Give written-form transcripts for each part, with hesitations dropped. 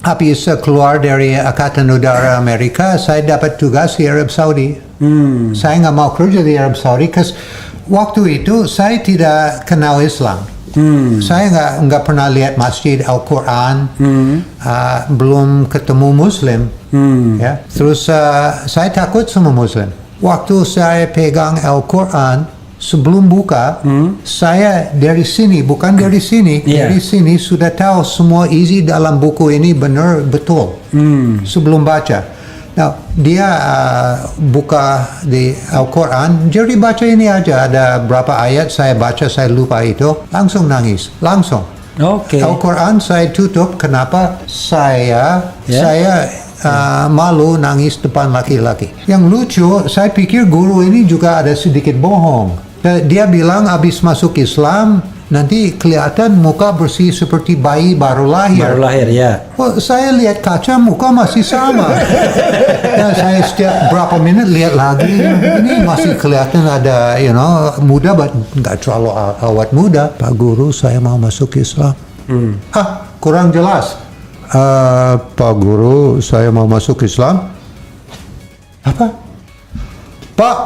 habis keluar dari Angkatan Udara Amerika, saya dapat tugas di Arab Saudi. Saya nggak mau kerja di Arab Saudi, karena waktu itu saya tidak kenal Islam. Saya nggak pernah lihat masjid Al-Quran, belum ketemu Muslim. Ya. Terus saya takut sama Muslim. Waktu saya pegang Al-Quran, sebelum buka, saya dari sini, bukan dari sini, dari sini sudah tahu semua isi dalam buku ini benar betul sebelum baca. Nah, dia buka di Al-Quran, jadi baca ini aja, ada berapa ayat saya baca, saya lupa itu, langsung nangis, langsung. Al-Quran saya tutup, kenapa? Saya malu nangis depan laki-laki. Yang lucu, saya pikir guru ini juga ada sedikit bohong. Dia bilang habis masuk Islam, nanti kelihatan muka bersih seperti bayi baru lahir. Baru lahir, ya. Oh, saya lihat kaca, muka masih sama. Dan saya setiap berapa menit lihat lagi, ini masih kelihatan ada, muda, nggak terlalu awet muda. Pak Guru, saya mau masuk Islam. Kurang jelas. Pak Guru, saya mau masuk Islam. Apa? Pak,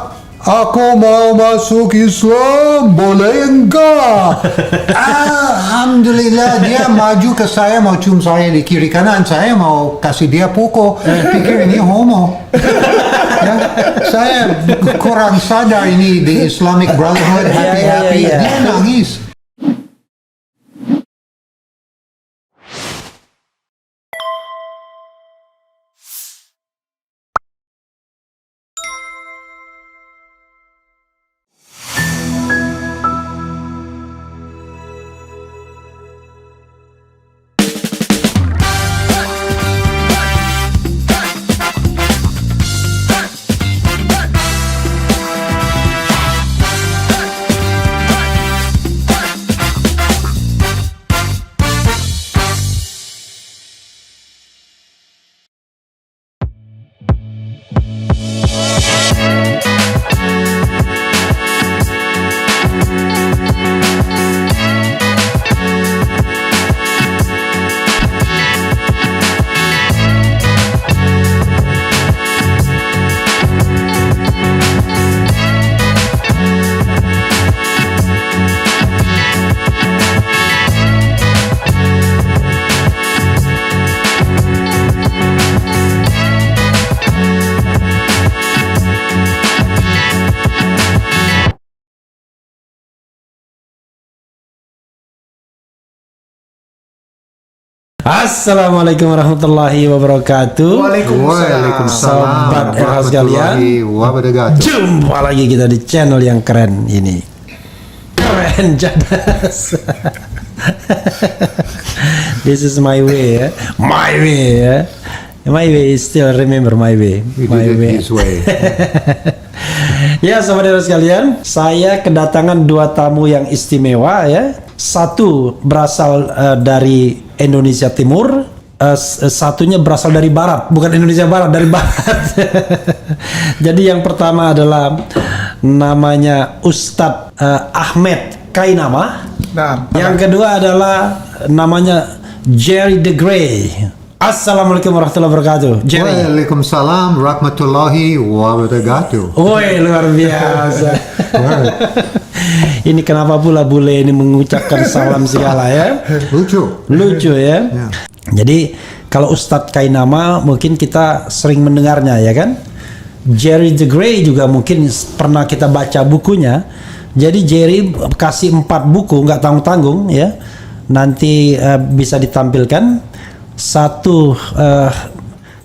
aku mau masuk Islam, boleh enggak? Alhamdulillah, dia maju ke saya, mau cium saya di kiri kanan, saya mau kasih dia pukul, pikir ini homo. Ya, saya kurang sadar ini di Islamic Brotherhood, happy-happy, dia nangis. Assalamualaikum warahmatullahi wabarakatuh. Waalaikumsalam Sobat RH sekalian, jumpa lagi kita di channel yang keren ini. Keren jadas. This is my way, ya. My way, ya. My way is still remember my way. My way. Ya, sobat RH sekalian, saya kedatangan dua tamu yang istimewa, ya. Satu berasal dari Indonesia Timur, satunya berasal dari Barat, bukan Indonesia Barat, dari Barat. Jadi yang pertama adalah namanya Ustadz Ahmed Kainama. Yang kedua adalah namanya Jerry the Grey. Assalamualaikum warahmatullahi wabarakatuh. Jerry. Waalaikumsalam warahmatullahi wabarakatuh. Woi, luar biasa. Ini kenapa pula bule ini mengucapkan salam segala, ya? Lucu ya. Jadi kalau Ustadz Kainama mungkin kita sering mendengarnya, ya kan? Jerry the Grey juga mungkin pernah kita baca bukunya. Jadi Jerry kasih 4 buku, nggak tanggung-tanggung, ya. Nanti bisa ditampilkan satu.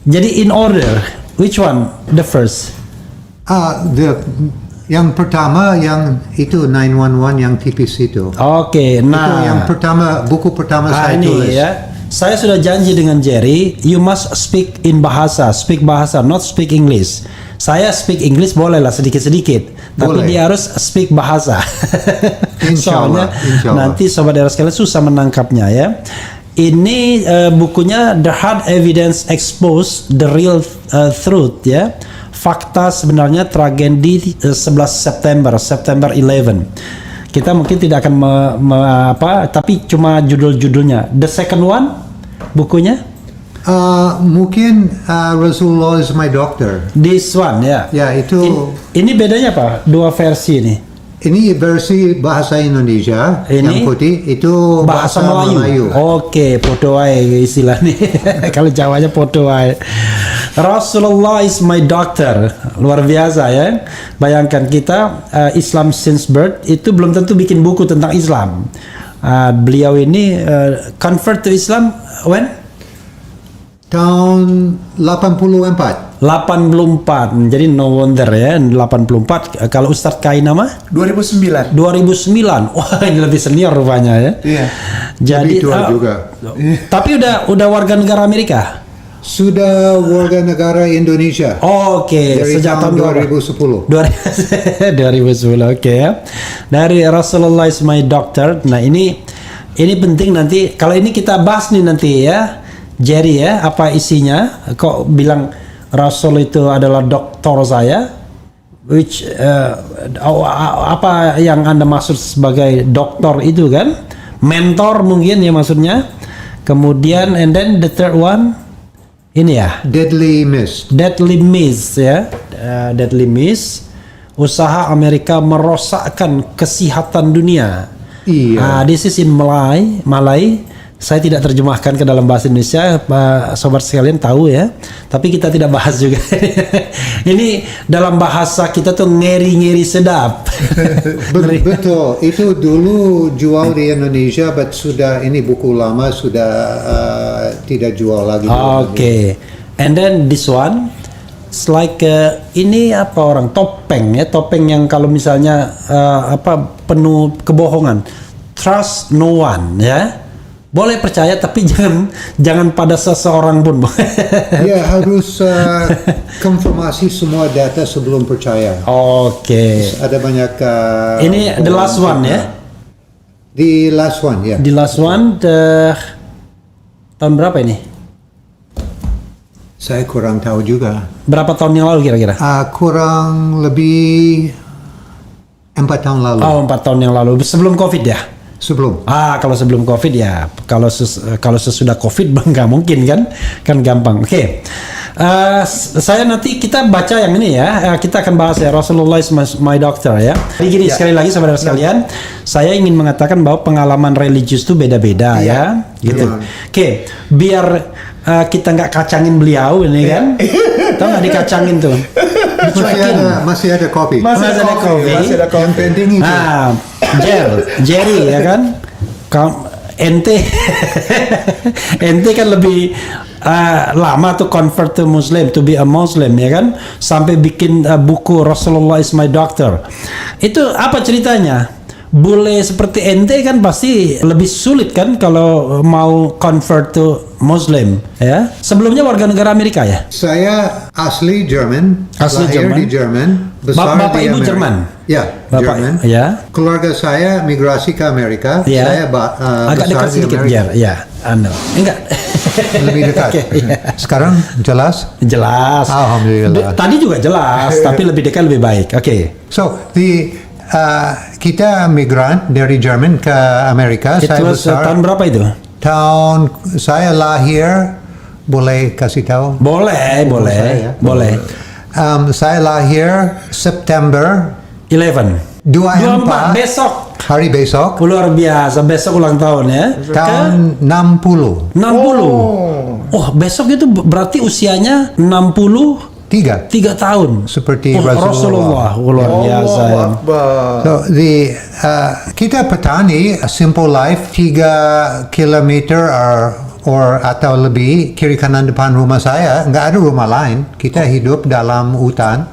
Jadi in order, which one the first? Yang pertama yang itu 911 yang tipis itu. Oke, nah itu yang pertama, buku pertama saya tulis. Ya. Saya sudah janji dengan Jerry, you must speak in speak bahasa, not speak English. Saya speak English boleh lah sedikit-sedikit, tapi dia harus speak bahasa. Soalnya nanti sobat daerah sekalian susah menangkapnya, ya. Ini bukunya The Hard Evidence Expose the Real Truth, ya. Fakta sebenarnya tragedi 11 September 11. Kita mungkin tidak akan tapi cuma judul-judulnya. The second one bukunya Mungkin Rasulullah is my doctor. This one ya. Ya, itu Ini bedanya apa? Dua versi ini. ini versi bahasa Indonesia, Ini yang putih itu Bahasa Melayu. Oke, podo wae istilahnya. Kalau Jawanya podo wae. Rasulullah is my doctor. Luar biasa ya. Bayangkan kita Islam since birth itu belum tentu bikin buku tentang Islam. Beliau ini convert to Islam when? tahun 84. 84. Jadi no wonder ya 84. Kalau Ustadz Kai nama? 2009. 2009. Wah, ini lebih senior rupanya ya. Iya. Jadi Lebih tua juga. Tapi udah warga negara Amerika. Sudah warga negara Indonesia. Oke, Dari sejak tahun tahun 2010. 2010. Oke ya. Dari Rasulullah is my doctor. Nah, ini penting nanti kalau ini kita bahas nih nanti ya. Jerry ya, apa isinya? Kok bilang Rasul itu adalah dokter saya? Which apa yang Anda maksud sebagai dokter itu kan? Mentor mungkin ya maksudnya. Kemudian and then the third one ini ya. Deadly Mist. Deadly Mist ya. Deadly Mist. Usaha Amerika merosakkan kesehatan dunia. Iya. This is in Malay. Saya tidak terjemahkan ke dalam bahasa Indonesia, sobat sekalian tahu ya. Tapi kita tidak bahas juga. Ini dalam bahasa kita tuh ngeri-ngeri sedap. Betul. Itu dulu jual di Indonesia, but sudah ini buku lama sudah tidak jual lagi. Oke. And then this one, it's like ini apa orang topeng ya, topeng yang kalau misalnya penuh kebohongan. Trust no one ya. Boleh percaya tapi jangan pada seseorang pun. Ya harus konfirmasi semua data sebelum percaya. Oke. Ada banyak. Ini the last one ya. The last one ya. The last one tahun berapa ini? Saya kurang tahu juga. Berapa tahun yang lalu kira-kira? Kurang lebih 4 tahun lalu. Oh, 4 tahun yang lalu sebelum COVID ya. Sebelum. Kalau sebelum COVID ya, kalau sesudah COVID nggak mungkin kan gampang. Oke. Saya nanti kita baca yang ini ya. Kita akan bahas ya Rasulullah is my doctor ya. Jadi gini sekali lagi saudara sekalian, saya ingin mengatakan bahwa pengalaman religius itu beda-beda ya. Gitu. Oke, biar kita nggak kacangin beliau ini kan. Tahu nggak dikacangin tuh? Masih ada kopi. Masih ada kopi. Yang penting itu. Jerry ya kan, ente kan lebih lama tuh convert to Muslim, to be a Muslim ya kan, sampai bikin buku Rasulullah is my doctor. Itu apa ceritanya? Bule seperti ente kan pasti lebih sulit kan kalau mau convert to Muslim ya. Sebelumnya warga negara Amerika ya? Saya asli Jerman. Lahir di Jerman. Besar Bapak di Ibu Amerika. Jerman? Ya, Bapak, Jerman. ya. Keluarga saya migrasi ke Amerika. Ya. Saya agak besar dekat di sedikit Amerika. ya. Enggak. Lebih dekat. Oke, ya. Sekarang jelas? Jelas. Alhamdulillah. Tadi juga jelas, tapi lebih dekat lebih baik. Oke. So, kita migran dari Jerman ke Amerika. Itu Saya besar. tahun berapa itu? Tahun saya lahir, boleh kasih tahu? Boleh. saya, ya. Boleh. Saya lahir September 11. 24. Besok. Hari besok. Luar biasa, besok ulang tahun ya. Tahun 60. 60. Oh, besok itu berarti usianya 63 tahun. Seperti Rasulullah. Luar biasa. Ya. So, kita petani, simple life, 3 kilometer atau lebih kiri kanan depan rumah saya, nggak ada rumah lain. Kita hidup dalam hutan.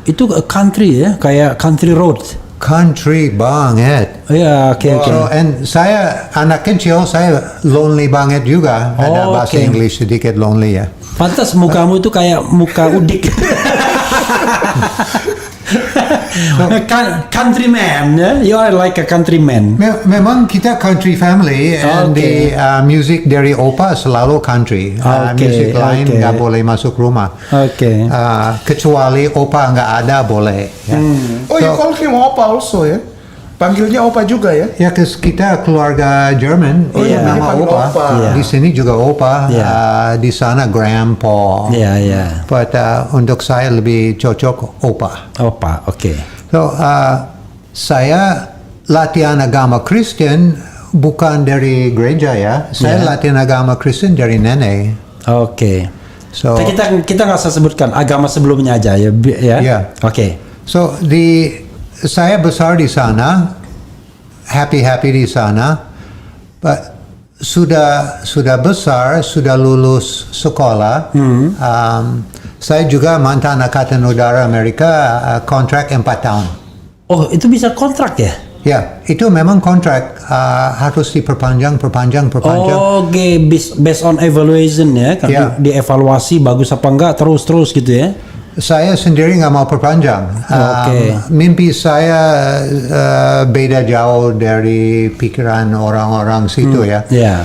Itu country ya, kayak country road. Country banget. Ya, oke. So, and saya anak kecil, saya lonely banget juga. Ada bahasa Inggris sedikit lonely ya. Pantas mukamu itu kayak muka udik. Countryman ya, you are like a countryman. Memang kita country family, and the music dari opa selalu country. Music lain nggak boleh masuk rumah. Oke. Kecuali opa nggak ada boleh. Ya. You call him Opa also ya? Panggilnya Opa juga ya? Ya, kita keluarga Jerman, iya, nama dipanggil Opa. Opa. Iya. Di sini juga Opa, Iya. di sana Grandpa. Iya, iya. But untuk saya lebih cocok Opa. Opa, oke. So, saya latihan agama Kristen bukan dari gereja ya. Saya Iya. latihan agama Kristen dari nenek. Oke. So, Kita nggak usah sebutkan agama sebelumnya aja ya. Ya. Iya. Oke. so saya besar di sana, happy di sana, but sudah besar, sudah lulus sekolah. Saya juga mantan Angkatan Udara Amerika, kontrak 4 tahun. Oh, itu bisa kontrak ya? Ya, itu memang kontrak harus diperpanjang. Oke, based on evaluation ya, kan Ya. dievaluasi bagus apa enggak terus gitu ya. Saya sendiri nggak mau perpanjang. Oke. Mimpi saya beda jauh dari pikiran orang-orang situ ya. Ya.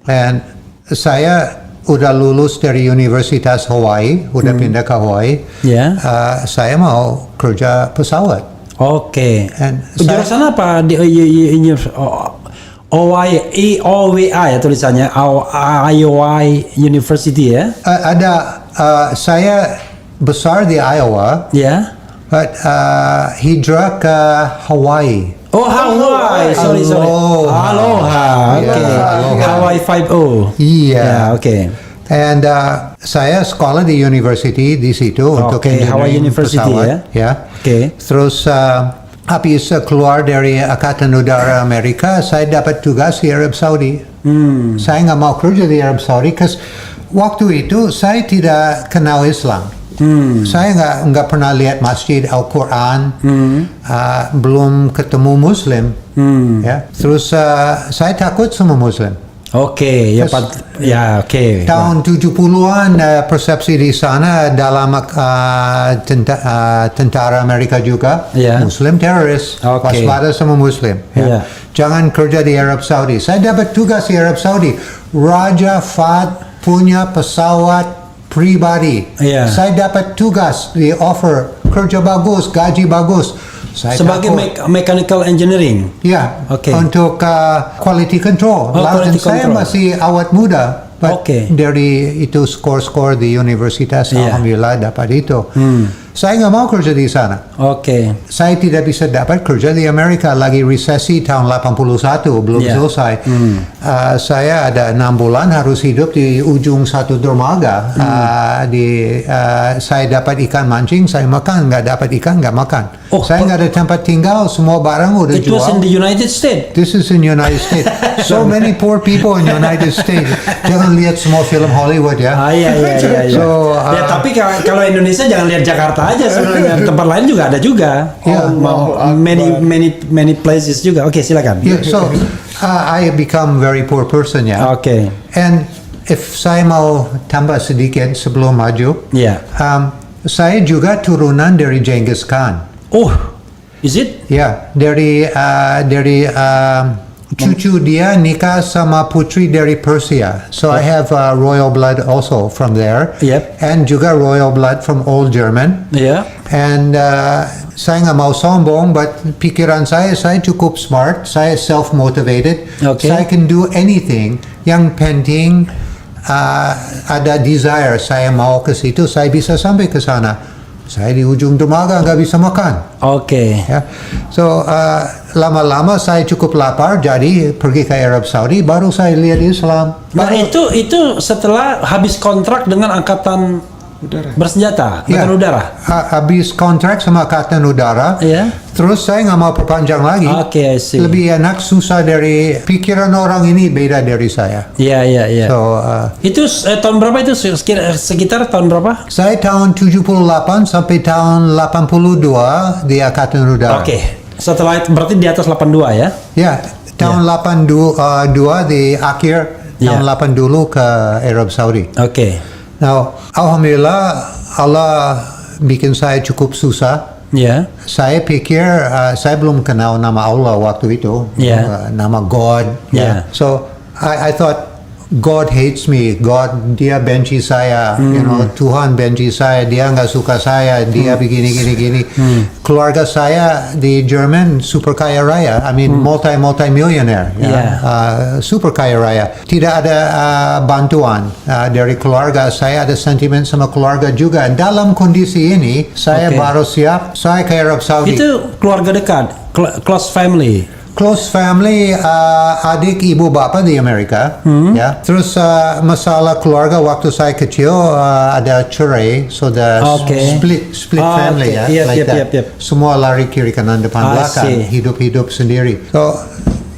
Dan saya udah lulus dari Universitas Hawaii, udah pindah ke Hawaii. Ya. Saya mau kerja pesawat. Oke. And Jurusan apa di OWA ya tulisannya Iowa University ya? Saya besar di Iowa, Ya. but hijrah ke Hawaii. Oh, Hawaii. Sorry. Aloha. Ya, Oke. aloha. Hawaii 5-0. Iya. Ya, oke. And saya sekolah di university di situ untuk Oke, Hawaii engineering University pesawat, ya. Oke. Terus habis keluar dari Angkatan Udara Amerika, saya dapat tugas di Arab Saudi. Saya nggak mau kerja di Arab Saudi, karena waktu itu saya tidak kenal Islam. Saya nggak pernah lihat masjid Al-Quran, belum ketemu Muslim. Ya. Terus saya takut sama Muslim. Oke, oke. Tahun 70-an persepsi di sana dalam tentara Amerika juga, Ya. Muslim teroris, Oke. waspada sama Muslim. Ya. Jangan kerja di Arab Saudi. Saya dapat tugas di Arab Saudi. Raja Fahd punya pesawat pribadi. Ya. Saya dapat tugas di offer kerja bagus, gaji bagus. Saya Sebagai takut. mechanical engineering. Ya, Oke. untuk quality control. Oh, Dan quality saya control. masih awet muda. But Oke. dari itu skor di universitas, Iya. alhamdulillah dapat itu. Saya nggak mau kerja di sana. Oke. Saya tidak bisa dapat kerja di Amerika, lagi resesi tahun 81, belum Iya. selesai. Saya ada 6 bulan harus hidup di ujung satu dermaga. Saya dapat ikan mancing, saya makan. Nggak dapat ikan, nggak makan. Oh, Saya nggak ada tempat tinggal, semua barang udah It was in jual. the United States. This is in United States. So many poor people in United States. Jangan lihat semua film Hollywood ya. Iya. So, Ya, tapi kalau Indonesia jangan lihat Jakarta aja sebenarnya. Tempat lain juga ada juga. Ya. Many places juga. Oke, silakan. Yeah, so I become very poor person ya. Oke. And if saya mau tambah sedikit sebelum maju, Ya. saya juga turunan dari Genghis Khan. Oh, is it? Ya, dari cucu dia nikah sama putri dari Persia. So I have royal blood also from there. Yep. And juga royal blood from Old German. Ya. And saya nggak mau sombong, but pikiran saya cukup smart, saya self-motivated, Okay. saya can do anything. Yang penting ada desire, saya mau ke situ, saya bisa sampai ke sana. Saya di ujung dermaga nggak bisa makan. Oke. Ya. So lama-lama saya cukup lapar, jadi pergi ke Arab Saudi, baru saya lihat Islam. Nah, itu setelah habis kontrak dengan angkatan bersenjata, Ya. angkatan udara. Habis kontrak sama Angkatan Udara, Ya. terus saya nggak mau perpanjang lagi. Oke, I see. Lebih enak, susah dari pikiran orang ini beda dari saya. Iya. So, Itu tahun berapa itu? Sekitar tahun berapa? saya tahun 78 sampai tahun 82 di Angkatan Udara. Oke. Setelah itu berarti di atas 82 ya? Ya, tahun 82 di akhir tahun 80 ke Arab Saudi. Oke. Now, alhamdulillah Allah bikin saya cukup susah. Ya. Saya pikir saya belum kenal nama Allah waktu itu, Yeah. nama God. Yeah. So I thought, God hates me, dia benci saya, Tuhan benci saya, dia nggak suka saya, dia begini gini. Keluarga saya di Jerman super kaya raya, I mean multi millionaire, super kaya raya. Tidak ada bantuan dari keluarga. Saya ada sentimen sama keluarga juga. Dalam kondisi ini, saya baru siap. Saya ke Arab Saudi. Itu keluarga dekat, close family. Close family, adik ibu bapak di Amerika, ya. Terus masalah keluarga waktu saya kecil ada cerai, so the split family ya, Yep. Semua lari kiri kanan depan belakang, hidup sendiri. So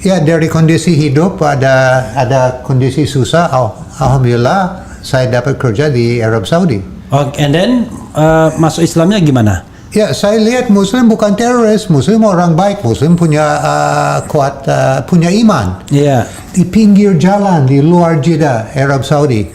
ya dari kondisi hidup ada kondisi susah. Alhamdulillah saya dapat kerja di Arab Saudi. And then masuk Islamnya gimana? Ya, saya lihat Muslim bukan teroris, Muslim orang baik, Muslim punya punya iman. Iya. Di pinggir jalan di luar Jeddah, Arab Saudi,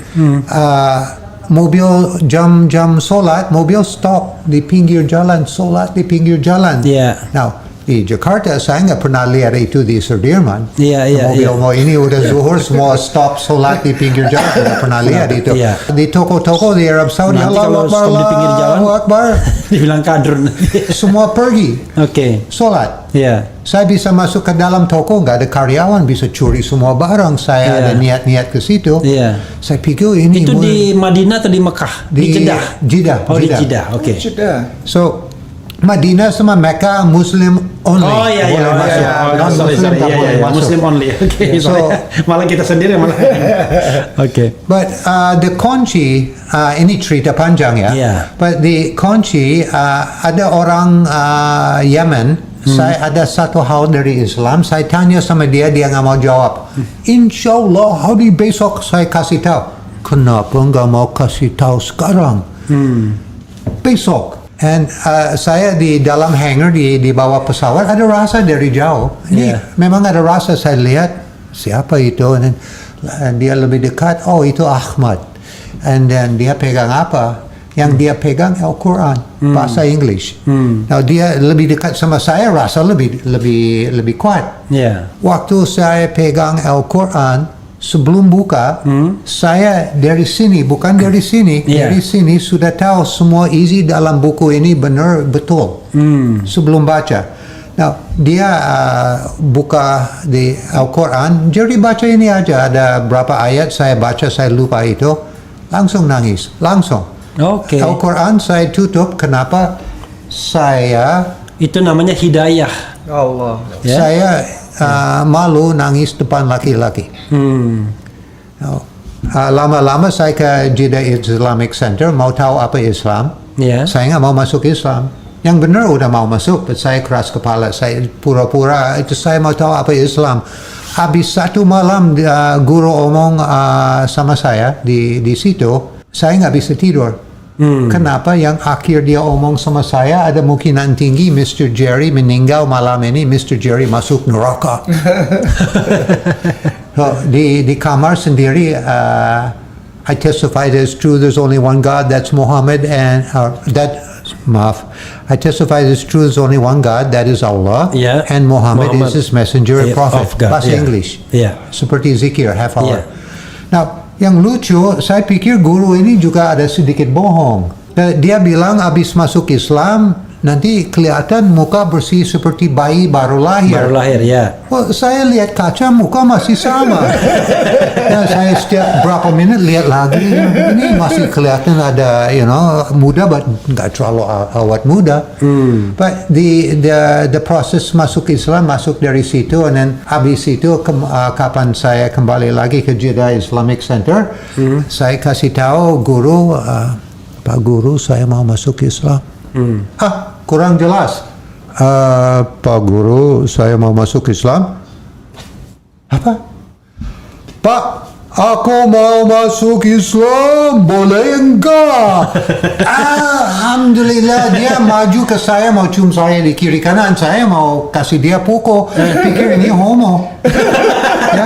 mobil jam solat, mobil stop di pinggir jalan, solat di pinggir jalan. Iya. Now di Jakarta saya nggak pernah lihat itu di Sudirman. Iya. Mobil mau ini udah zuhur semua stop solat di pinggir jalan, nggak pernah lihat itu. Iya. Di toko-toko di Arab Saudi, Nanti kalau stop di pinggir jalan, Allahu Akbar, dibilang kadrun. semua pergi Oke. solat. Iya. Saya bisa masuk ke dalam toko, nggak ada karyawan, bisa curi semua barang. Saya ada niat-niat ke situ. Iya. Saya pikir ini Itu di Madinah atau di Mekah? Di Jeddah. Jeddah. Oh, di Jeddah. Oke. So Madinah sama Mekah Muslim only. Oh iya. Boleh masuk. Non-Muslim tak boleh masuk. Muslim only. Oke. So- malah kita sendiri malah. Oke. But the kunci, ini cerita panjang ya. Yeah. But the kunci, ada orang Yemen, saya ada satu hal dari Islam, saya tanya sama dia nggak mau jawab. Insya Allah hari besok saya kasih tahu. Kenapa nggak mau kasih tahu sekarang? Besok. And saya di dalam hangar di bawah pesawat ada rasa dari jauh. Ini memang ada rasa, saya lihat siapa itu. And dia lebih dekat, oh itu Ahmad. And then dia pegang apa? Yang dia pegang Al-Quran, bahasa English. Now dia lebih dekat sama saya, rasa lebih kuat. Iya. Waktu saya pegang Al-Quran, sebelum buka, saya dari sini, bukan dari sini, dari sini sudah tahu semua isi dalam buku ini benar betul. Sebelum baca. Nah, dia buka di Al-Quran, jadi baca ini aja, ada berapa ayat saya baca, saya lupa itu, langsung nangis, langsung. Oke. Al-Quran saya tutup, kenapa? Saya Itu namanya hidayah. Allah. Ya? saya malu nangis depan laki-laki. Lama-lama saya ke Jeddah Islamic Center mau tahu apa Islam. Ya. Saya nggak mau masuk Islam. Yang benar udah mau masuk, but saya keras kepala. Saya pura-pura itu saya mau tahu apa Islam. Habis satu malam guru omong sama saya di situ, saya nggak bisa tidur. Kenapa? Yang akhir dia omong sama saya, ada kemungkinan tinggi Mr. Jerry meninggal malam ini, Mr. Jerry masuk neraka. So, di kamar sendiri, I testify that it's true there's only one God, that's Muhammad, and I testify that it's true there's only one God, that is Allah, and Muhammad is his messenger and prophet. Of God, Bahasa English. Seperti zikir, half hour. Now, yang lucu, saya pikir guru ini juga ada sedikit bohong. Dia bilang habis masuk Islam, nanti kelihatan muka bersih seperti bayi baru lahir. Baru lahir, ya. Well, saya lihat kaca, muka masih sama. Ya, saya setiap berapa menit lihat lagi, ini masih kelihatan ada, muda, but nggak terlalu awet muda. But the proses masuk Islam, masuk dari situ, and then habis itu kapan saya kembali lagi ke Jeddah Islamic Center, saya kasih tahu guru, Pak Guru, saya mau masuk Islam. Kurang jelas. Pak Guru, saya mau masuk Islam. Apa? Pak, aku mau masuk Islam, boleh enggak? Alhamdulillah, dia maju ke saya, mau cium saya di kiri kanan, saya mau kasih dia pukul, pikir ini homo. Ya,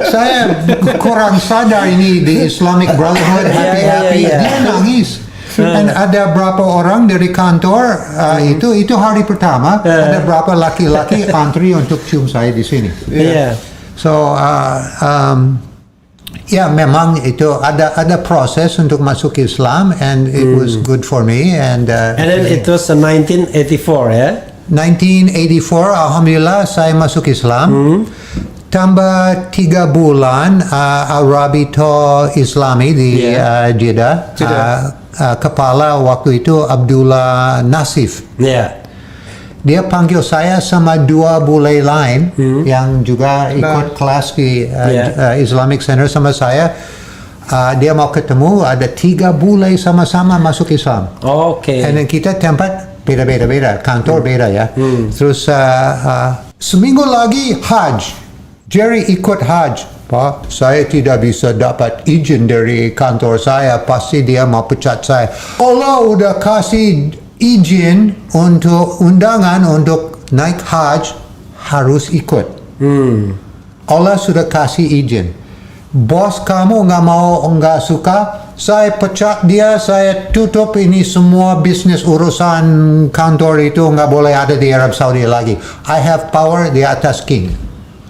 saya kurang sadar ini di Islamic Brotherhood, happy-happy, dia nangis. Dan ada berapa orang dari kantor itu hari pertama ada berapa laki-laki antri untuk cium saya di sini. Iya. So Ya, memang itu ada proses untuk masuk Islam, and it was good for me. And then it was 1984 ya. 1984, alhamdulillah saya masuk Islam. Tambah 3 bulan Rabito Islami di Jeddah. Kepala waktu itu Abdullah Nasif. Ya. Dia panggil saya sama 2 bule lain yang juga ikut kelas di Islamic Center sama saya. Dia mau ketemu, ada 3 bule sama-sama masuk Islam. Oke. Dan kita tempat beda, kantor beda ya. Terus seminggu lagi Hajj. Jerry ikut Hajj. Pak, saya tidak bisa dapat izin dari kantor saya, pasti dia mau pecat saya. Allah udah kasih izin untuk undangan untuk naik Hajj, harus ikut. Allah sudah kasih izin. Bos kamu nggak suka, saya pecat dia, saya tutup ini semua bisnis urusan kantor itu nggak boleh ada di Arab Saudi lagi. I have power di atas king.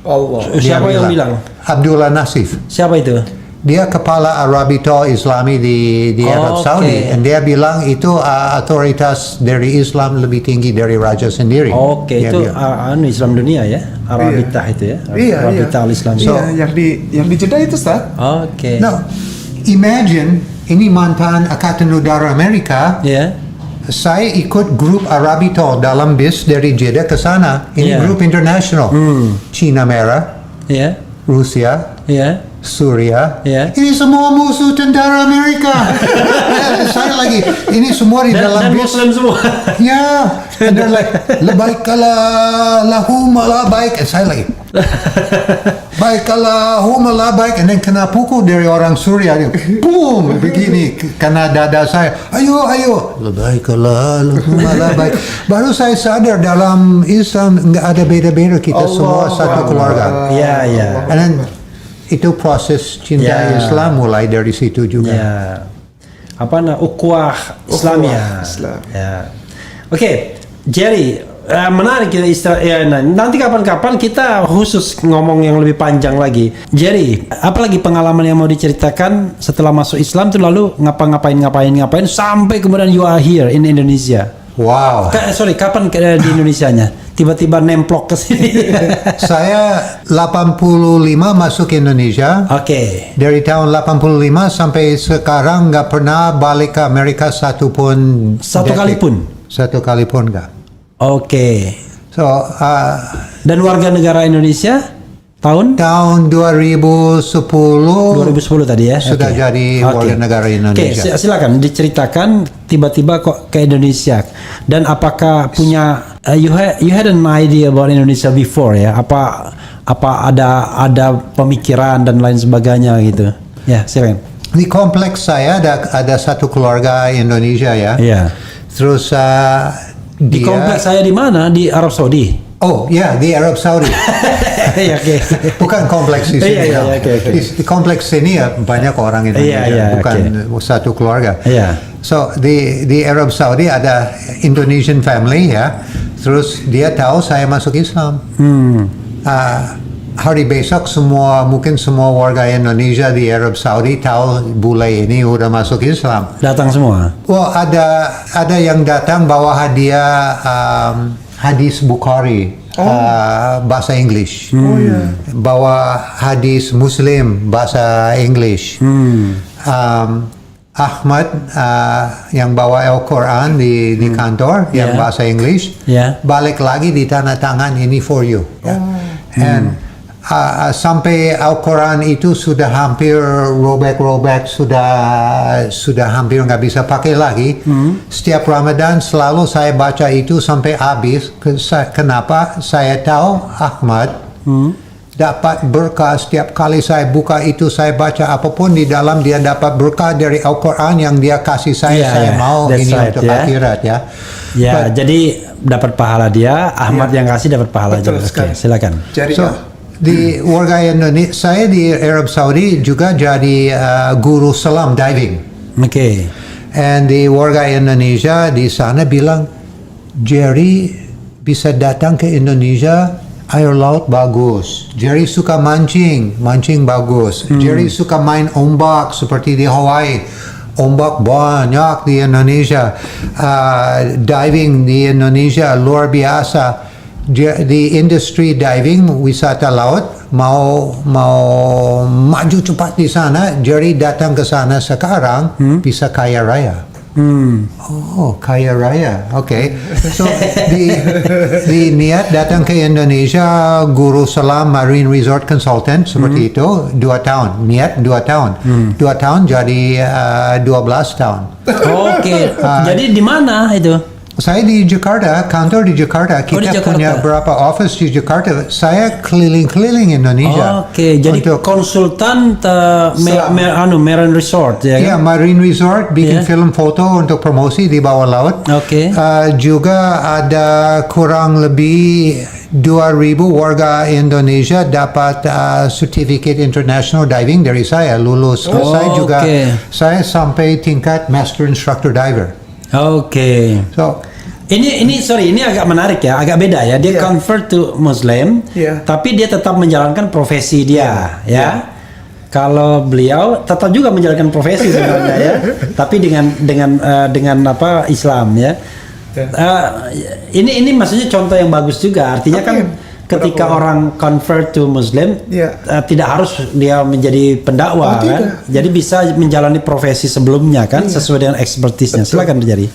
Allah. Siapa yang bilang? Abdullah Nasif. Siapa itu? Dia kepala Rabito Islami di Arab Saudi. Dan dia bilang itu otoritas dari Islam lebih tinggi dari raja sendiri. Oke, Dia itu bilang. Islam dunia ya, Arabita itu ya, Arabita al-Islam. Yang di Jeddah itu, Ustaz. Oke. Now, imagine ini mantan Angkatan Udara Amerika. Ya. Saya ikut grup Rabito dalam bis dari Jeddah ke sana. Ini grup internasional. Cina Merah, Ya. Rusia, Ya. Suriah. Ya. Ini semua musuh tentara Amerika. Saya lagi, ini semua di dalam Dan bis. Muslim semua. Yeah, and they're like, labaik lahum labaik. And saya lagi, baik lahum labaik. And then kena pukul dari orang Suriah. Dia, boom, begini, kena dada saya. Ayo, labaik lahum labaik. Baru saya sadar dalam Islam nggak ada beda-beda, kita semua satu keluarga. Ya, ya. And then, itu proses cinta Islam mulai dari situ juga. Ya. Ukhuwah Islamiyah. Islam. Ya. Oke, Jerry, menarik kita nanti kapan-kapan kita khusus ngomong yang lebih panjang lagi. Jerry, apalagi pengalaman yang mau diceritakan setelah masuk Islam tuh, lalu ngapain sampai kemudian you are here in Indonesia. Wow. Kapan di Indonesianya? Tiba-tiba nemplok ke sini. Saya 85 masuk Indonesia. Oke. Dari tahun 85 sampai sekarang nggak pernah balik ke Amerika satu kali pun nggak. Oke. So Dan warga negara Indonesia tahun 2010 tadi ya. sudah jadi warga negara Indonesia. Oke, silakan diceritakan tiba-tiba kok ke Indonesia, dan apakah punya you had an idea about Indonesia before ya? Apa ada pemikiran dan lain sebagainya gitu? Ya, silakan. Di kompleks saya ada satu keluarga Indonesia ya. Iya. Terus Di kompleks saya di mana? Di Arab Saudi. Oh ya, di Arab Saudi. Iya, oke. Bukan kompleks di sini. Iya, oke. Di kompleks sini ya banyak orang Indonesia, Iya, bukan satu keluarga. Iya. So di Arab Saudi ada Indonesian family ya. Terus dia tahu saya masuk Islam. Hari besok mungkin semua warga Indonesia di Arab Saudi tahu bule ini udah masuk Islam. Datang semua. Well, ada yang datang bawa hadiah hadis Bukhari bahasa English. Bawa hadis Muslim bahasa English. Ahmad yang bawa Al-Quran di kantor yang bahasa English. Balik lagi di tanda tangan, ini for you. And sampai Al-Quran itu sudah hampir robek, sudah hampir nggak bisa pakai lagi. Setiap Ramadan selalu saya baca itu sampai habis. Kenapa? Saya tahu Ahmad dapat berkah setiap kali saya buka itu, saya baca apapun di dalam, dia dapat berkah dari Al-Quran yang dia kasih saya. Saya mau ini untuk akhirat ya. Ya, jadi dapat pahala dia, Ahmad yang kasih dapat pahala juga. Oke, silakan. Di warga Indonesia, saya di Arab Saudi juga jadi guru selam diving. Oke. And di warga Indonesia di sana bilang, Jerry bisa datang ke Indonesia, Air laut bagus. Jerry suka mancing bagus. Jerry suka main ombak seperti di Hawaii. Ombak banyak di Indonesia. Diving di Indonesia luar biasa. Di industri diving, wisata laut, mau maju cepat di sana. Jerry datang ke sana sekarang bisa kaya raya. Oh, kaya raya. Okay. So, di niat datang ke Indonesia, Guru Salam Marine Resort Consultant, seperti itu, 2 tahun. Niat 2 tahun. 2 tahun jadi 12 tahun. Oke. Jadi di mana itu? Saya di Jakarta, kantor di Jakarta. Kita di Jakarta. punya berapa office di Jakarta. Saya keliling-keliling Indonesia. Oke, jadi konsultan Marine Resort ya Iya, kan? Marine Resort bikin Iya. film foto untuk promosi di bawah laut. Oke. Juga ada kurang lebih 2.000 warga Indonesia dapat Certificate International Diving dari saya, lulus. Saya juga, oke. saya sampai tingkat Master Instructor Diver. Oke. So, Ini sorry, ini agak menarik ya, agak beda ya. Dia Iya. convert to Muslim, Iya. tapi dia tetap menjalankan profesi dia, ya. Kalau beliau tetap juga menjalankan profesi sebenarnya ya, tapi dengan apa Islam ya. Ini maksudnya contoh yang bagus juga. Artinya Tapi kan ketika orang convert to Muslim, Iya. tidak harus dia menjadi Oh, pendakwa kan. tidak. Jadi bisa menjalani profesi sebelumnya kan sesuai dengan expertise-nya. Silakan terjadi.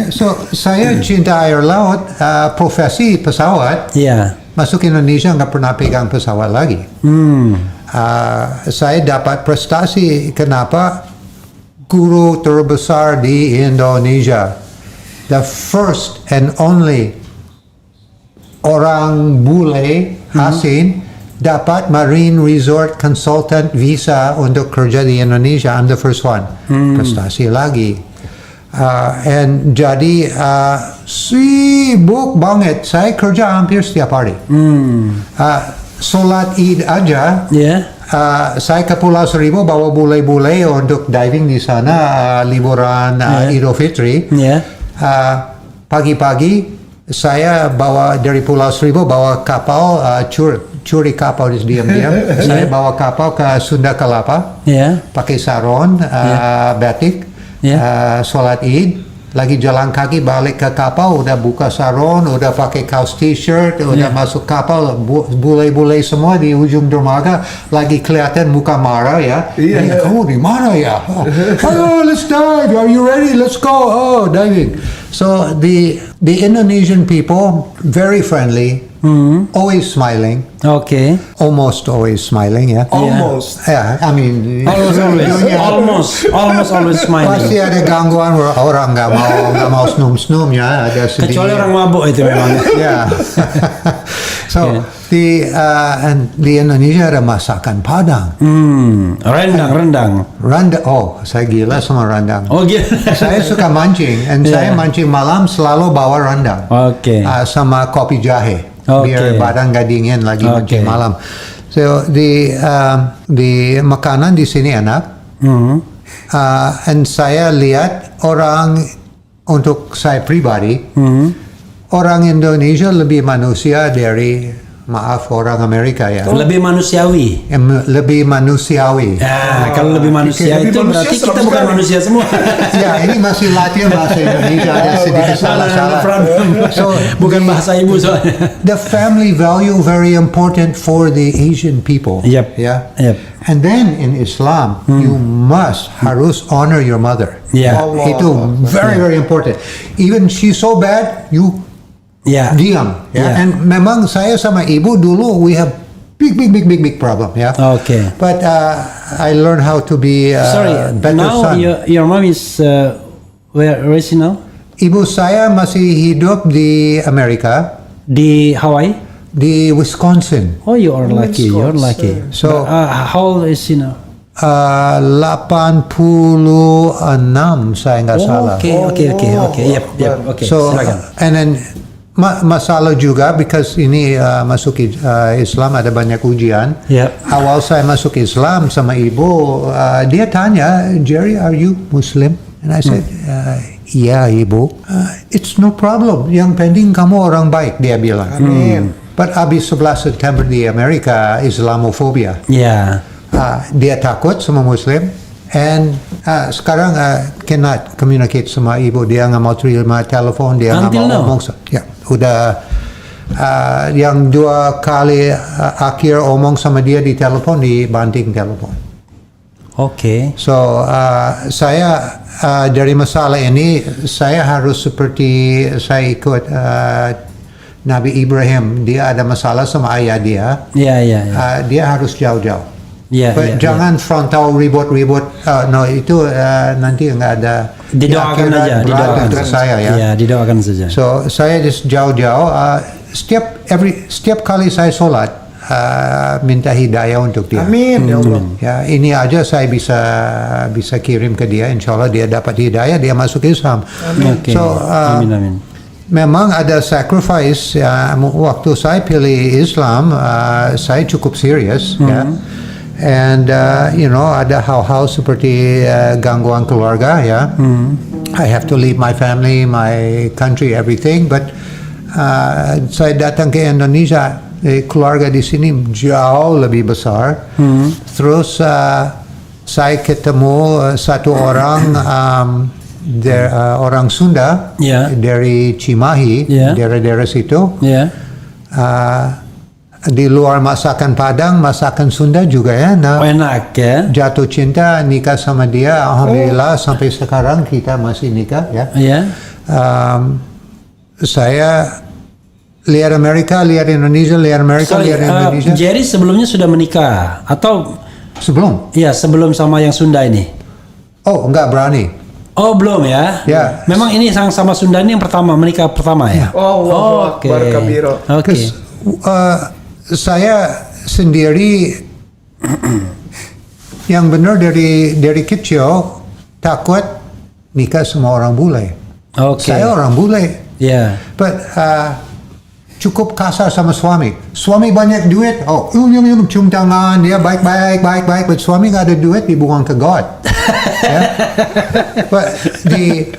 so saya cinta air laut, profesi pesawat. Iya. Masuk Indonesia nggak pernah pegang pesawat lagi. Saya dapat prestasi. Kenapa? Guru terbesar di Indonesia, the first and only orang bule asing dapat Marine Resort Consultant visa untuk kerja di Indonesia. I'm the first one. Prestasi lagi. And jadi sibuk banget. Saya kerja hampir setiap hari. Solat Id aja. Ya. Saya ke Pulau Seribu bawa bule-bule untuk diving di sana liburan Idul Fitri. Ya. Pagi-pagi saya bawa dari Pulau Seribu bawa kapal curi kapal diam-diam. Saya bawa kapal ke Sunda Kelapa. Ya. Pakai sarung, batik, sholat Id. Lagi jalan kaki balik ke kapal, udah buka sarung, udah pakai kaos t-shirt, udah masuk kapal, bule-bule semua di ujung dermaga, lagi kelihatan muka marah ya. Iya. Kamu di mana ya? Oh, let's dive. Are you ready? Let's go. Oh, diving. So the Indonesian people very friendly, always smiling, Oke. almost always smiling ya. Almost. Yeah, I mean, Almost always smiling. pasti ada gangguan orang nggak mau snum ya, ada sedih. Kecuali orang mabuk itu memang. Ya. So di Indonesia ada masakan Padang. Rendang. Rendang. Oh, saya gila sama rendang. Oh gitu. Saya suka mancing, dan saya mancing malam selalu bawa rendang. Oke. Sama kopi jahe. Oke. Biar badan nggak dingin lagi mancing Oke. malam. So di makanan di sini enak. And saya lihat orang, untuk saya pribadi, orang Indonesia lebih manusia dari, maaf, orang Amerika ya. Lebih manusiawi. Lebih manusiawi. Kalau lebih manusia Lebih itu manusia berarti kita serem bukan sekali. manusia semua. Ya, ini masih latihan bahasa Indonesia, ada sedikit salah-salah. So, Bukan bahasa ibu soalnya. the family value very important for the Asian people. Yep. Yeah. Yep. And then in Islam, you harus honor your mother. Yeah. Allah. Itu very important. Even she's so bad, you Ya. diam. Yeah. And memang saya sama ibu dulu we have big problem. Yeah. Okay. But I learned how to be Sorry. better Now son. your mom is where is she now? Ibu saya masih hidup di Amerika, Di Hawaii. di Wisconsin. Oh, you are lucky. You're lucky. So- how old is she now? 86 saya nggak salah. Oke. Yep. Oke. So Silakan. and then masalah juga because ini masuk Islam ada banyak ujian. Yep. Awal saya masuk Islam sama ibu, dia tanya, Jerry, are you Muslim? And I said, yeah, ibu. It's no problem. Yang penting kamu orang baik, dia bilang. Amin. But habis 11 September di Amerika, Islamophobia. Ya. Dia takut sama Muslim, and sekarang cannot communicate sama ibu. Dia nggak mau terima telepon, dia nggak Until mau now? ngomong. Ya, udah yang 2 kali akhir omong sama dia di telepon dibanding telepon. Oke. So saya dari masalah ini saya harus seperti saya ikut Nabi Ibrahim. Dia ada masalah sama ayah dia. Ya. Dia harus jauh-jauh. Ya. Jangan frontal ribut-ribut. No, itu nanti nggak ada. Didoakan akhirat aja, berat didoakan. untuk saya ya. Ya, didoakan saja. So saya just jauh-jauh. Setiap kali saya sholat minta hidayah untuk dia. Amin ya Allah. Ya, ini aja saya bisa kirim ke dia. Insya Allah dia dapat hidayah, dia masuk Islam. Oke. So Amin. memang ada sacrifice. Waktu saya pilih Islam, saya cukup serius. Ya. And ada hal-hal seperti gangguan keluarga. Ya. I have to leave my family, my country, everything. But saya datang ke Indonesia, keluarga di sini jauh lebih besar. Terus saya ketemu satu orang orang Sunda dari Cimahi, daerah-daerah situ. Ya. Di luar masakan Padang, masakan Sunda juga ya. Nah, Enak ya. jatuh cinta, nikah sama dia. Alhamdulillah sampai sekarang kita masih nikah ya. Ya. Saya lihat Amerika, lihat Indonesia, lihat Amerika, Sorry, lihat Indonesia. Jerry sebelumnya sudah menikah atau Sebelum? ya sebelum sama yang Sunda ini? Oh, enggak berani. Oh belum ya? Ya. Memang ini sama Sunda ini yang pertama, menikah pertama ya? Allahu Akbar kabiro. Oke. Saya sendiri yang benar dari kecil takut nikah sama orang bule. Oke. Saya orang bule. Ya. But cukup kasar sama suami. Suami banyak duit, cium tangan, dia baik. But suami nggak ada duit, dibuang ke God. Ya. But di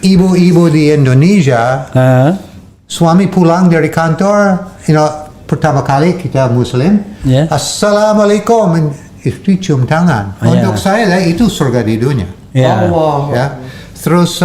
ibu-ibu di Indonesia, suami pulang dari kantor, pertama kali kita Muslim, Assalamualaikum, istri cium tangan. Untuk saya itu surga di dunia. Ya. Allah. Ya. Terus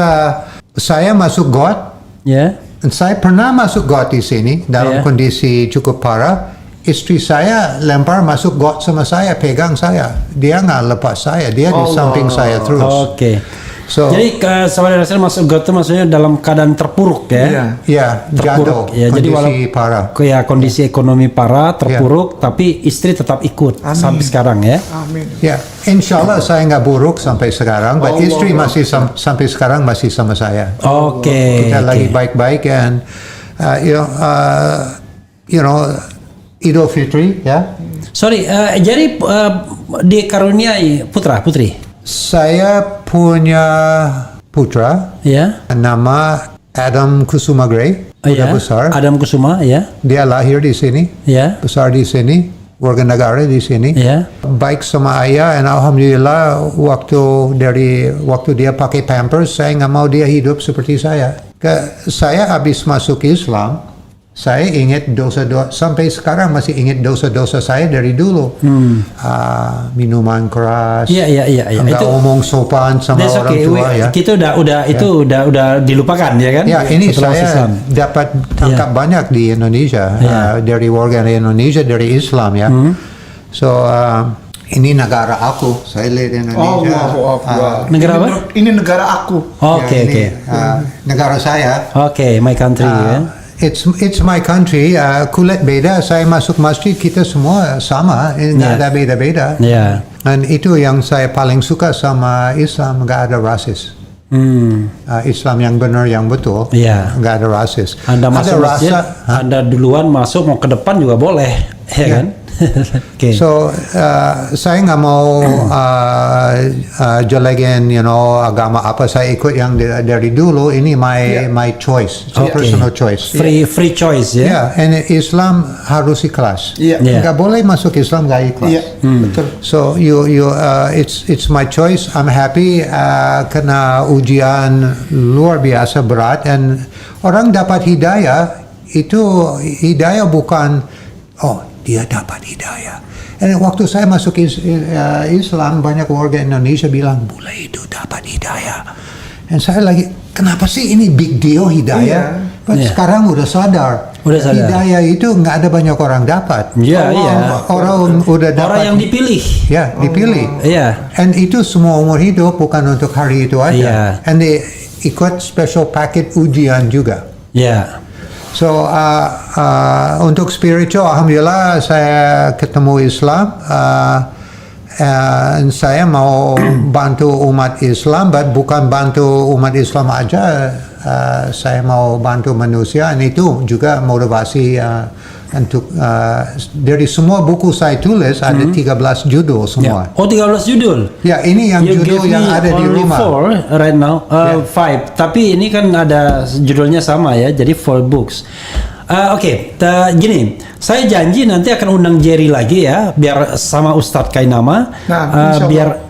saya masuk God. Ya. Dan saya pernah masuk got di sini dalam kondisi cukup parah. Istri saya lempar masuk got sama saya, pegang saya. Dia nggak lepas saya, dia di samping saya terus. Oke. So, Jadi saudara-saudara masuk got itu maksudnya dalam keadaan terpuruk ya? ya jatuh, Terpuruk. Ya, jadi kondisi parah. Ya kondisi ekonomi parah, terpuruk, tapi istri tetap ikut sampai sekarang ya? Amin. Ya, insya Allah saya nggak buruk sampai sekarang, but istri masih sampai sekarang masih sama saya. Oke. Kita lagi baik-baik, and Idul Fitri, ya. Sorry, jadi dikaruniai putra putri? Saya punya putra, Ya. nama Adam Kusuma Gray, udah besar. Adam Kusuma, ya. Dia lahir di sini, Ya. besar di sini, warga negara di sini. Ya. Baik sama ayah, dan alhamdulillah waktu dia pakai Pampers, saya nggak mau dia hidup seperti saya. Saya habis masuk Islam, saya ingat dosa-dosa, sampai sekarang masih ingat dosa-dosa saya dari dulu. Minuman keras, Iya. nggak omong sopan sama That's orang okay. tua ya. Kita udah dilupakan ya kan? Ya, ini Setelah saya Islam. dapat tangkap banyak di Indonesia, dari warga Indonesia, dari Islam ya. So ini negara aku, saya lihat Indonesia. Allahu Akbar. Negara apa? Ini negara aku. Oke. Negara saya. Oke, my country ya. It's my country. Kulit beda, saya masuk masjid kita semua sama, nggak ada beda-beda. Ya. Dan itu yang saya paling suka sama Islam, nggak ada rasis. Islam yang benar, yang betul, Iya. nggak ada rasis. Anda masuk masjid, rasa, Anda duluan masuk mau ke depan juga boleh, ya kan? Oke. So saya nggak mau jelekin, agama apa saya ikut yang dari dulu. Ini my choice, it's a Okay. personal choice. Free choice ya. Yeah, and Islam harus ikhlas. Iya. Yeah. Nggak boleh masuk Islam nggak ikhlas. Iya, betul. So it's my choice. I'm happy kena ujian luar biasa berat, and orang dapat hidayah itu hidayah bukan dia dapat hidayah. Dan waktu saya masuk Islam, banyak warga Indonesia bilang bule itu dapat hidayah. Dan saya lagi, kenapa sih ini big deal hidayah? But sekarang udah sadar. Hidayah itu nggak ada banyak orang dapat. Orang udah dapat. Orang yang dipilih. Ya, dipilih. And itu semua umur hidup, bukan untuk hari itu aja. And they ikut special packet ujian juga. So untuk spiritual, alhamdulillah saya ketemu Islam. Saya mau bantu umat Islam, but bukan bantu umat Islam aja. Saya mau bantu manusia, dan itu juga motivasi untuk dari semua buku saya tulis ada 13 judul semua. 13 judul. Ya, ini yang judul yang ada di rumah. 4 right now, 5. Tapi ini kan ada judulnya sama ya, jadi 4 books. Gini, saya janji nanti akan undang Jerry lagi ya, biar sama Ustadz Kainama,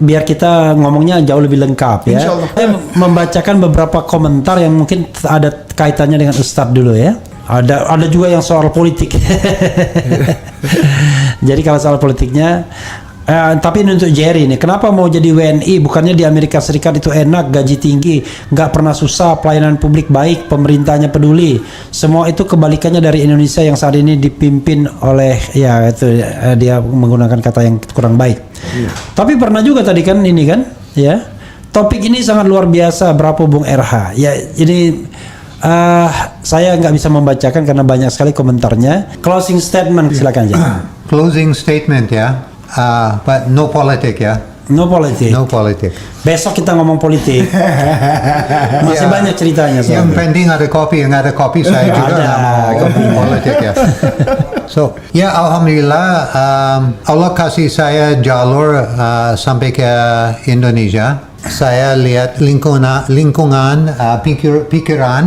biar kita ngomongnya jauh lebih lengkap ya. Saya membacakan beberapa komentar yang mungkin ada kaitannya dengan Ustadz dulu ya. Ada juga yang soal politik. Jadi kalau soal politiknya. Tapi ini untuk Jerry nih, kenapa mau jadi WNI? Bukannya di Amerika Serikat itu enak, gaji tinggi, nggak pernah susah, pelayanan publik baik, pemerintahnya peduli. Semua itu kebalikannya dari Indonesia yang saat ini dipimpin oleh dia menggunakan kata yang kurang baik. Tapi pernah juga tadi kan ini kan, ya. Topik ini sangat luar biasa, berapa Bung RH? Ya, ini saya nggak bisa membacakan karena banyak sekali komentarnya. Closing statement silakan aja. Closing statement ya. But no politik ya. No politik. No politik. Besok kita ngomong politik. Masih banyak ceritanya. Yang penting ada kopi, yang ada kopi saya juga nggak mau politik ya. So ya alhamdulillah Allah kasih saya jalur sampai ke Indonesia. Saya lihat lingkungan pikiran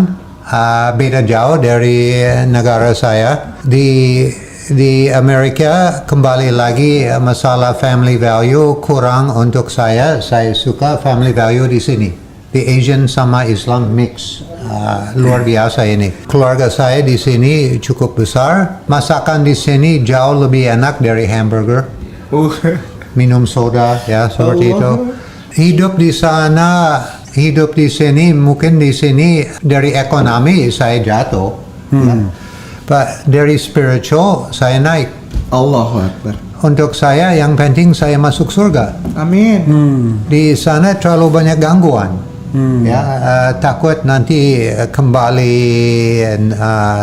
beda jauh dari negara saya. Di Amerika kembali lagi masalah family value kurang untuk saya. Saya suka family value di sini. The Asian sama Islam mix luar biasa ini. Keluarga saya di sini cukup besar. Masakan di sini jauh lebih enak dari hamburger. Minum soda ya seperti itu. Hidup di sana, hidup di sini mungkin di sini dari ekonomi saya jatuh. Ya. But dari spiritual saya naik. Allahu Akbar. Untuk saya yang penting saya masuk surga. Amin. Di sana terlalu banyak gangguan. Takut nanti kembali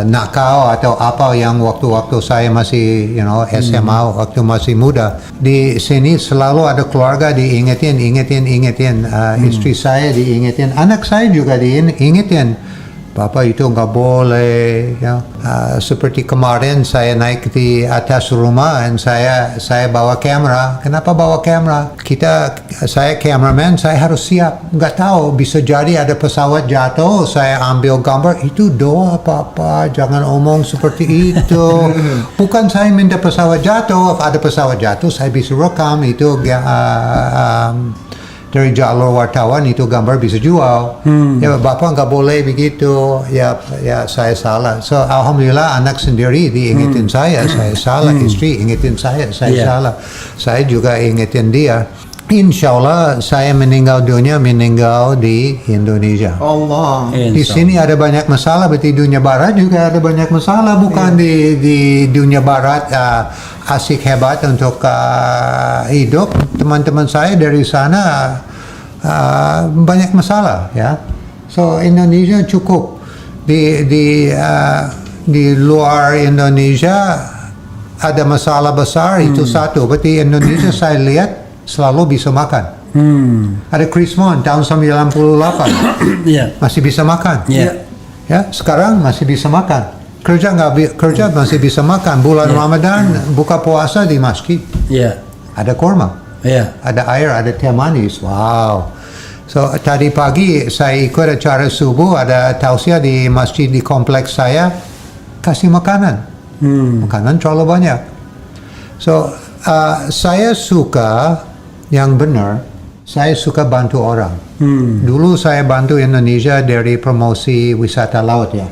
nakal atau apa yang waktu-waktu saya masih SMA waktu masih muda. Di sini selalu ada keluarga diingetin. Istri saya diingetin, anak saya juga diingetin. Bapak itu nggak boleh ya. Seperti kemarin saya naik di atas rumah dan saya bawa kamera. Kenapa bawa kamera? Saya cameraman, saya harus siap. Nggak tahu, bisa jadi ada pesawat jatuh, saya ambil gambar. Itu doa Papa, jangan omong seperti itu. Bukan saya minta pesawat jatuh. If ada pesawat jatuh, saya bisa rekam itu. Dari jalur wartawan itu gambar bisa jual. Ya Bapak nggak boleh begitu. Ya saya salah. So alhamdulillah anak sendiri diingetin saya salah. Istri ingetin saya salah. Saya juga ingetin dia. Insya Allah saya meninggal dunia di Indonesia. Allah. Di sini ada banyak masalah, berarti dunia barat juga ada banyak masalah. Bukan di dunia barat asik hebat untuk hidup. Teman-teman saya dari sana banyak masalah ya. So Indonesia cukup. Di luar Indonesia ada masalah besar itu satu. Berarti Indonesia saya lihat selalu bisa makan. Ada Krismon tahun 98 masih bisa makan. Ya, sekarang masih bisa makan. Kerja masih bisa makan. Bulan Ramadan buka puasa di masjid. Ada korma. Ada air, ada teh manis. Wow. So tadi pagi saya ikut acara subuh, ada tausiah di masjid di kompleks saya, kasih makanan. Makanan terlalu banyak. So saya suka yang benar, saya suka bantu orang. Dulu saya bantu Indonesia dari promosi wisata laut ya.